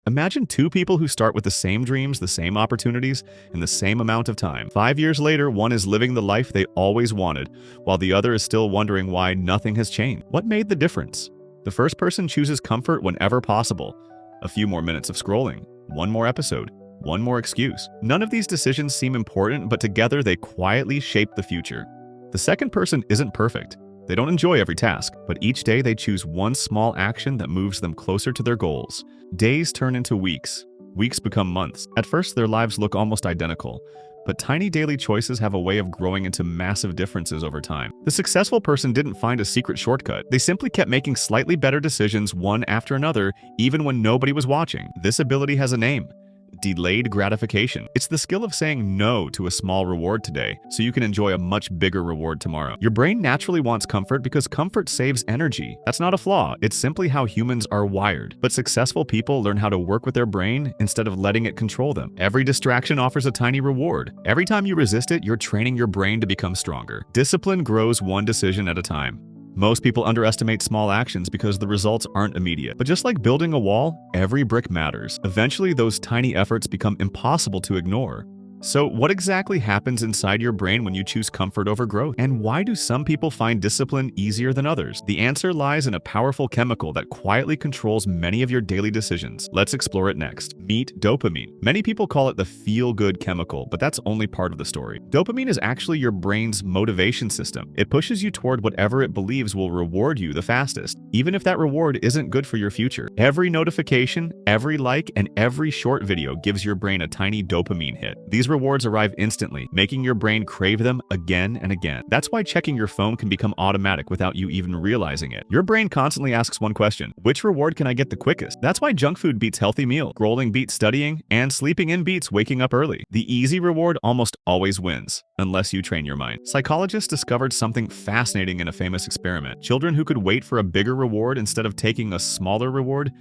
Imagine two people who start with the same dreams, the same opportunities, in the same amount of time. 5 years later, one is living the life they always wanted, while the other is still wondering why nothing has changed. What made the difference? The first person chooses comfort whenever possible. A few more minutes of scrolling, one more episode, one more excuse. None of these decisions seem important, but together they quietly shape the future. The second person isn't perfect. They don't enjoy every task, but each day they choose one small action that moves them closer to their goals. Days turn into weeks. Weeks become months. At first, their lives look almost identical, but tiny daily choices have a way of growing into massive differences over time. The successful person didn't find a secret shortcut. They simply kept making slightly better decisions one after another, even when nobody was watching. This ability has a name: delayed gratification. It's the skill of saying no to a small reward today so you can enjoy a much bigger reward tomorrow. Your brain naturally wants comfort because comfort saves energy. That's not a flaw. It's simply how humans are wired. But successful people learn how to work with their brain instead of letting it control them. Every distraction offers a tiny reward. Every time you resist it, you're training your brain to become stronger. Discipline grows one decision at a time. Most people underestimate small actions because the results aren't immediate. But just like building a wall, every brick matters. Eventually, those tiny efforts become impossible to ignore. So what exactly happens inside your brain when you choose comfort over growth? And why do some people find discipline easier than others? The answer lies in a powerful chemical that quietly controls many of your daily decisions. Let's explore it next. Meet dopamine. Many people call it the feel-good chemical, but that's only part of the story. Dopamine is actually your brain's motivation system. It pushes you toward whatever it believes will reward you the fastest, even if that reward isn't good for your future. Every notification, every like, and every short video gives your brain a tiny dopamine hit. These rewards arrive instantly, making your brain crave them again and again. That's why checking your phone can become automatic without you even realizing it. Your brain constantly asks one question: which reward can I get the quickest? That's why junk food beats healthy meal, scrolling beats studying, and sleeping in beats waking up early. The easy reward almost always wins, unless you train your mind. Psychologists discovered something fascinating in a famous experiment. Children who could wait for a bigger reward instead of taking a smaller reward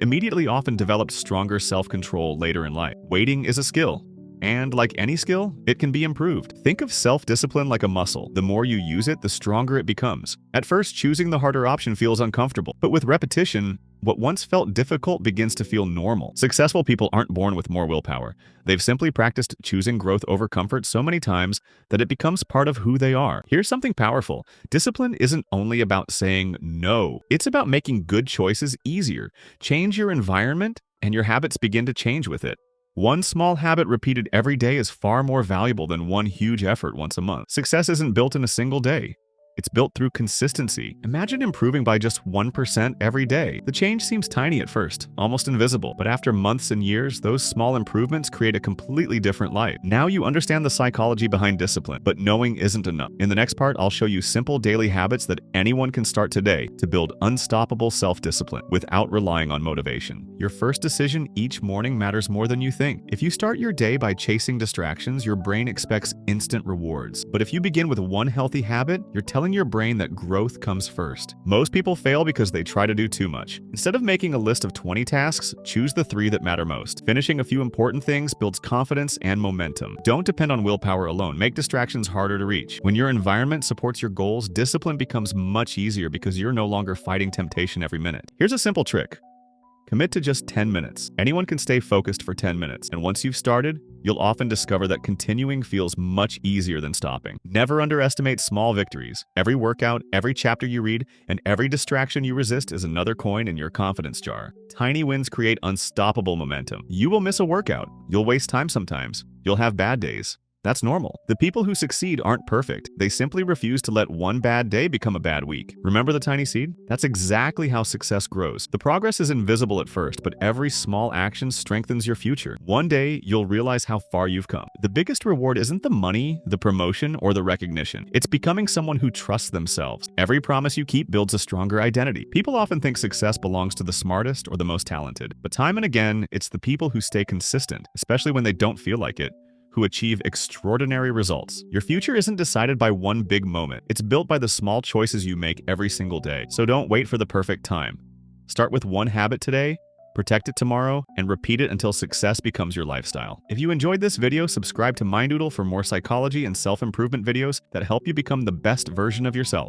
immediately often developed stronger self-control later in life. Waiting is a skill. And like any skill, it can be improved. Think of self-discipline like a muscle. The more you use it, the stronger it becomes. At first, choosing the harder option feels uncomfortable, but with repetition, what once felt difficult begins to feel normal. Successful people aren't born with more willpower. They've simply practiced choosing growth over comfort so many times that it becomes part of who they are. Here's something powerful. Discipline isn't only about saying no. It's about making good choices easier. Change your environment, and your habits begin to change with it. One small habit repeated every day is far more valuable than one huge effort once a month. Success isn't built in a single day. It's built through consistency. Imagine improving by just 1% every day. The change seems tiny at first, almost invisible, but after months and years, those small improvements create a completely different life. Now you understand the psychology behind discipline, but knowing isn't enough. In the next part, I'll show you simple daily habits that anyone can start today to build unstoppable self-discipline without relying on motivation. Your first decision each morning matters more than you think. If you start your day by chasing distractions, your brain expects instant rewards. But if you begin with one healthy habit, you're telling your brain that growth comes first. Most people fail because they try to do too much. Instead of making a list of 20 tasks, choose the 3 that matter most. Finishing a few important things builds confidence and momentum. Don't depend on willpower alone. Make distractions harder to reach. When your environment supports your goals, discipline becomes much easier because you're no longer fighting temptation every minute. Here's a simple trick. Commit to just 10 minutes. Anyone can stay focused for 10 minutes, and once you've started, you'll often discover that continuing feels much easier than stopping. Never underestimate small victories. Every workout, every chapter you read, and every distraction you resist is another coin in your confidence jar. Tiny wins create unstoppable momentum. You will miss a workout. You'll waste time sometimes. You'll have bad days. That's normal. The people who succeed aren't perfect. They simply refuse to let one bad day become a bad week. Remember the tiny seed? That's exactly how success grows. The progress is invisible at first, but every small action strengthens your future. One day, you'll realize how far you've come. The biggest reward isn't the money, the promotion, or the recognition. It's becoming someone who trusts themselves. Every promise you keep builds a stronger identity. People often think success belongs to the smartest or the most talented, but time and again, it's the people who stay consistent, especially when they don't feel like it, who achieve extraordinary results. Your future isn't decided by one big moment. It's built by the small choices you make every single day. So don't wait for the perfect time. Start with one habit today, protect it tomorrow, and repeat it until success becomes your lifestyle. If you enjoyed this video, subscribe to Mindoodle for more psychology and self-improvement videos that help you become the best version of yourself.